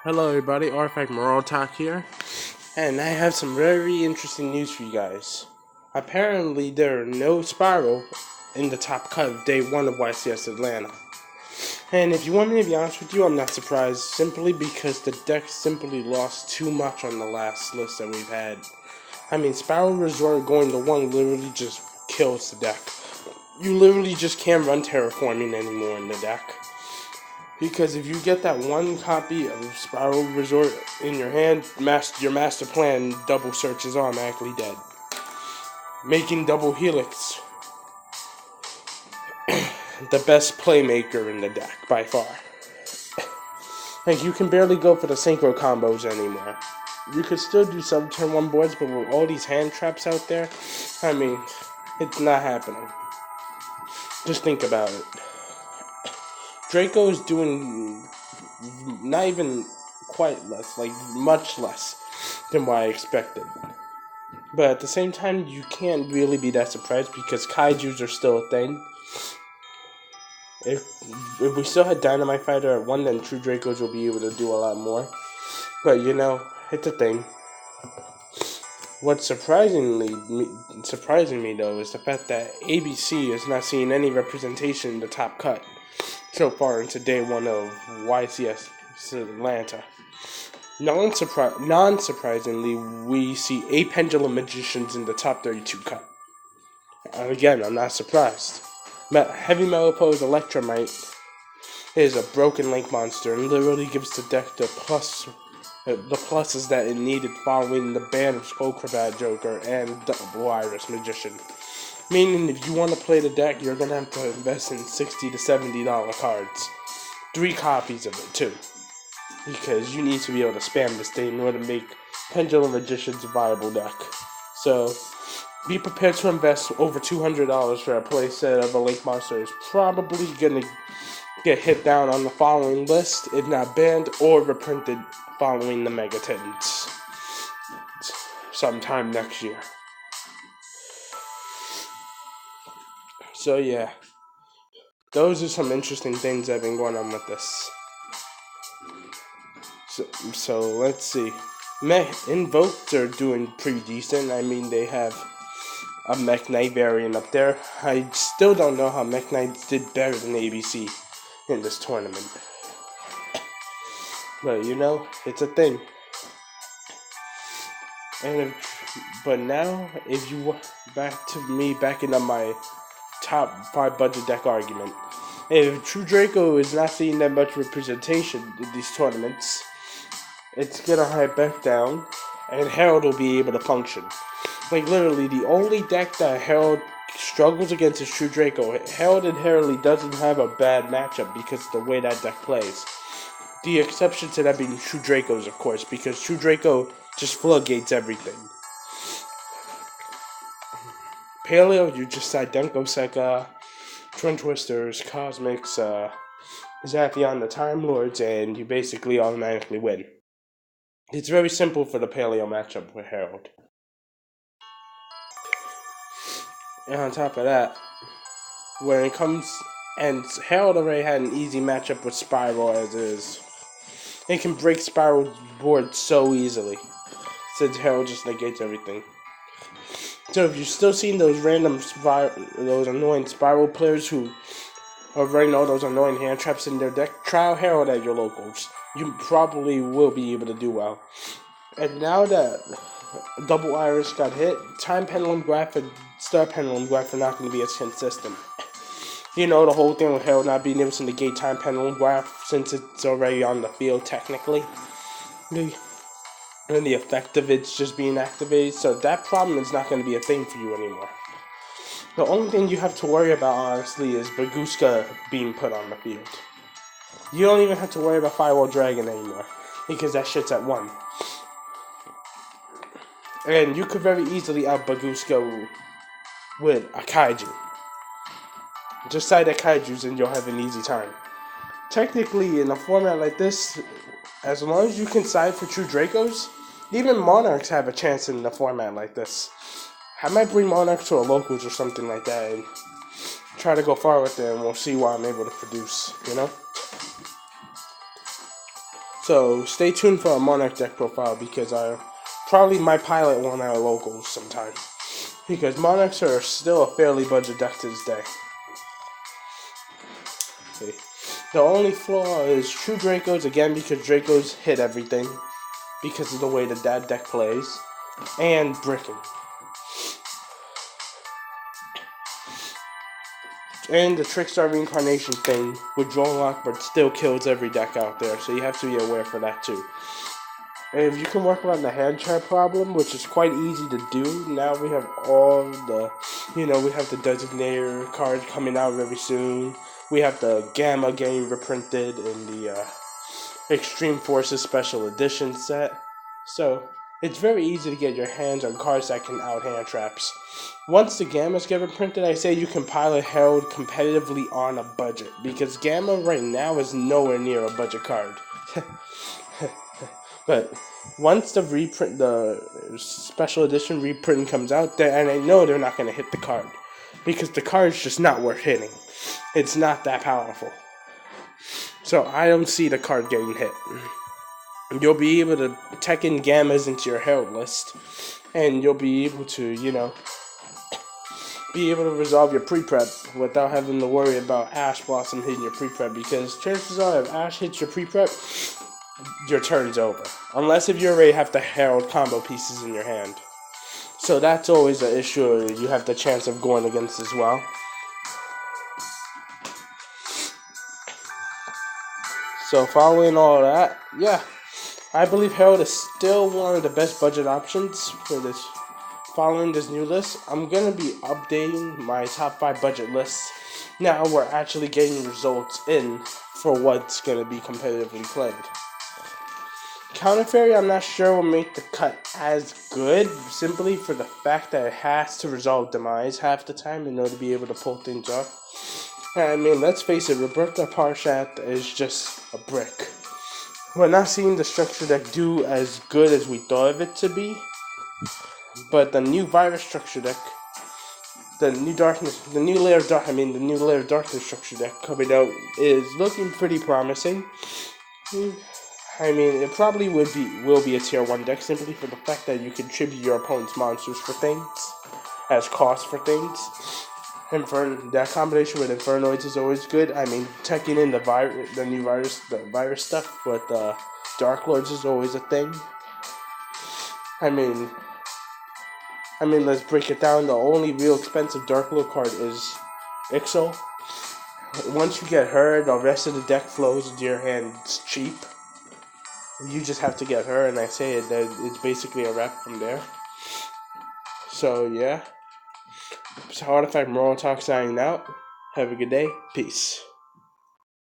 Hello everybody, Artifact Moral Talk here, and I have some very interesting news for you guys. Apparently there are no Spyral in the top cut of day 1 of YCS Atlanta. And if you want me to be honest with you, I'm not surprised, simply because the deck simply lost too much on the last list that we've had. I mean, Spyral Resort going to 1 literally just kills the deck. You literally just can't run terraforming anymore in the deck. Because if you get that one copy of Spyral Resort in your hand, your master plan double search is automatically dead. Making double helix the best playmaker in the deck by far. Like, you can barely go for the synchro combos anymore. You could still do sub turn 1 boards, but with all these hand traps out there, I mean, it's not happening. Just think about it. Draco is doing not even quite less, like much less than what I expected. But at the same time, you can't really be that surprised because kaijus are still a thing. If we still had Dynamite Fighter at 1, then True Dracos will be able to do a lot more. But you know, it's a thing. What's surprising me though is the fact that ABC is not seeing any representation in the top cut so far into day 1 of YCS Atlanta. Non-surprisingly, we see 8 Pendulum Magicians in the top 32 cut. Again, I'm not surprised. Heavy Metal Pose Electromite is a broken link monster and literally gives the deck the pluses that it needed following the ban of Skullcrabat Joker and Double Iris Magician. Meaning, if you want to play the deck, you're going to have to invest in $60 to $70 cards. 3 copies of it, too. Because you need to be able to spam this thing in order to make Pendulum Magician's a viable deck. So, be prepared to invest over $200 for a playset of a Link Monster. Is probably going to get hit down on the following list, if not banned or reprinted following the Mega Titans sometime next year. So yeah, those are some interesting things that have been going on with this. So let's see. Invoked are doing pretty decent. I mean, they have a Mech Knight variant up there. I still don't know how Mech Knights did better than ABC in this tournament. But you know, it's a thing. But now, if you back to me backing up my top 5 budget deck argument. If True Draco is not seeing that much representation in these tournaments, it's gonna hide back down, and Herald will be able to function. Like, literally, the only deck that Herald struggles against is True Draco. Herald inherently doesn't have a bad matchup because of the way that deck plays. The exception to that being True Dracos, of course, because True Draco just floodgates everything. Paleo, you just side Denko Seka, Twin Twisters, Cosmics, Zapion the Time Lords, and you basically automatically win. It's very simple for the Paleo matchup with Herald. And on top of that, when it comes, and Herald already had an easy matchup with Spyral as is. It can break Spyral's board so easily, since Herald just negates everything. So if you're still seeing those those annoying Spyral players who already know those annoying hand traps in their deck, try out Herald at your locals. You probably will be able to do well. And now that Double Iris got hit, Time Pendulum Graph and Star Pendulum Graph are not going to be as consistent. You know, the whole thing with Herald not being able to negate Time Pendulum Graph since it's already on the field technically. And the effect of it's just being activated, so that problem is not going to be a thing for you anymore. The only thing you have to worry about, honestly, is Baguska being put on the field. You don't even have to worry about Firewall Dragon anymore, because that shit's at 1. And you could very easily out Baguska with a Kaiju. Just side that Kaijus and you'll have an easy time. Technically, in a format like this, as long as you can side for True Dracos, even Monarchs have a chance in a format like this. I might bring Monarchs to a locals or something like that and try to go far with them, and we'll see what I'm able to produce, you know? So stay tuned for a Monarch deck profile because I probably might pilot one at locals sometime. Because Monarchs are still a fairly budget deck to this day. Okay. The only flaw is true Dracos, again because Dracos hit everything because of the way the dad deck plays, and bricking. And the Trickstar Reincarnation thing with Draw Lock, but still kills every deck out there, so you have to be aware for that too. And if you can work around the hand trap problem, which is quite easy to do, now we have all the, we have the Designator card coming out very soon. We have the Gamma getting reprinted in the Extreme Forces Special Edition set. So, it's very easy to get your hands on cards that can out hand traps. Once the Gammas get reprinted, I say you can pilot Herald competitively on a budget, because Gamma right now is nowhere near a budget card. But once the special edition reprint comes out, and I know they're not going to hit the card, because the card's just not worth hitting. It's not that powerful. So I don't see the card getting hit. You'll be able to tech in Gammas into your Herald list, and you'll be able to, be able to resolve your pre-prep without having to worry about Ash Blossom hitting your pre-prep, because chances are if Ash hits your pre-prep, your turn's over. Unless if you already have the Herald combo pieces in your hand. So that's always an issue you have the chance of going against as well. So following all that, yeah, I believe Herald is still one of the best budget options for this. Following this new list, I'm going to be updating my top 5 budget lists. Now we're actually getting results in for what's going to be competitively played. Counter Fairy, I'm not sure will make the cut as good, simply for the fact that it has to resolve Demise half the time in order to be able to pull things off. I mean, let's face it, Roberta Parshat is just a brick. We're not seeing the structure deck do as good as we thought of it to be, but the new Virus structure deck, the new Layer of Darkness structure deck coming out is looking pretty promising. I mean, it probably will be a tier 1 deck simply for the fact that you can tribute your opponent's monsters for things, as cost for things. That combination with Infernoids is always good. I mean, teching in the virus stuff with Dark Lords is always a thing. I mean, let's break it down. The only real expensive Dark Lord card is Ixo. Once you get her, the rest of the deck flows into your hands cheap. You just have to get her, and I say it, that it's basically a wrap from there. So, yeah. So, Artifact Moral Talk signing out. Have a good day. Peace.